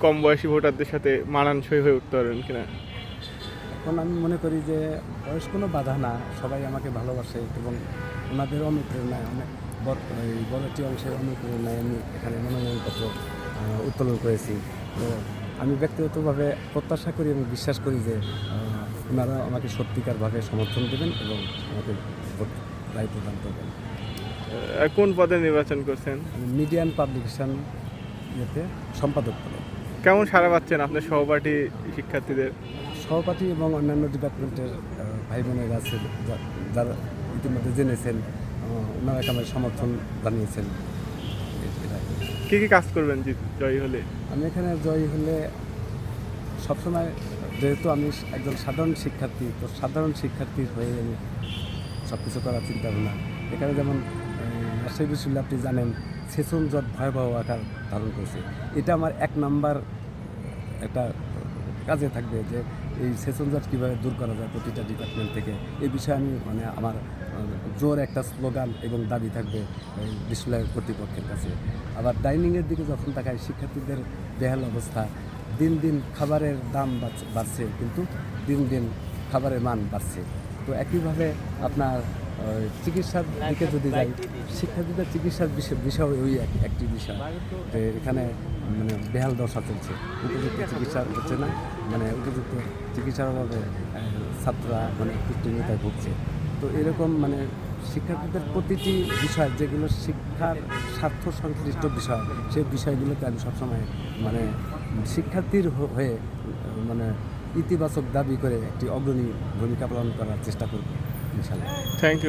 কম বয়সী ভোটারদের সাথে মানানসই হয়ে উঠতে পারবেন কিনা? এখন আমি মনে করি যে বয়স কোনো বাধা না, সবাই আমাকে ভালোবাসে এবং ওনাদের অনুপ্রেরণায় অনেক বড় একটি অংশের অনুপ্রেরণায় আমি এখানে মনোনয়নপত্র উত্তোলন করেছি। তো আমি ব্যক্তিগতভাবে প্রত্যাশা করি এবং বিশ্বাস করি যে ওনারা আমাকে সত্যিকারভাবে সমর্থন দেবেন এবং আমাকে ভোট রায় প্রদান করবেন। কোন পদে নির্বাচন করছেন? আমি মিডিয়া অ্যান্ড পাবলিকেশন সম্পাদক পদে। কেমন সাড়া পাচ্ছেন আপনার সহপাঠী শিক্ষার্থীদের? সহপাঠী এবং অন্যান্য ডিপার্টমেন্টের ভাই বোনেরা আছে যারা ইতিমধ্যে জেনেছেন, ওনারা আমার সমর্থন জানিয়েছেন। কী কী কাজ করবেন জয়ী হলে? আমি এখানে জয়ী হলে সবসময়, যেহেতু আমি একজন সাধারণ শিক্ষার্থী, তো সাধারণ শিক্ষার্থীর হয়ে আমি সব কিছু করার চিন্তা ভাবনা। এখানে যেমন রাজশাহী বিশ্ববিদ্যালয় আপনি জানেন সেশন জট ভয়াবহ আকার ধারণ করেছে। এটা আমার 1 নাম্বার একটা কাজে থাকবে যে এই সেশন জট কীভাবে দূর করা যায় প্রতিটা ডিপার্টমেন্ট থেকে। এই বিষয়ে আমি আমার জোর একটা স্লোগান এবং দাবি থাকবে এই বিশ্ববিদ্যালয় কর্তৃপক্ষের কাছে। আবার ডাইনিংয়ের দিকে যখন তাকায়, শিক্ষার্থীদের বেহাল অবস্থা, দিন দিন খাবারের দাম বাড়ছে, কিন্তু দিন দিন খাবারের মান বাড়ছে। তো একইভাবে আপনার চিকিৎসার দিকে যদি যাই, শিক্ষার্থীদের চিকিৎসার বিষয় ওই একটি বিষয় যে এখানে বেহাল দশা চলছে, উপযুক্ত চিকিৎসা হচ্ছে না, উপযুক্ত চিকিৎসার অভাবে ছাত্ররা পুষ্টিহীনতায় ভুগছে। তো এরকম শিক্ষার্থীদের প্রতিটি বিষয় যেগুলো শিক্ষার স্বার্থ সংশ্লিষ্ট বিষয়, সেই বিষয়গুলোতে আমি সবসময় শিক্ষার্থীর হয়ে ইতিবাচক দাবি করে একটি অগ্রণী ভূমিকা পালন করার চেষ্টা করব ইনশাআল্লাহ। Thank you.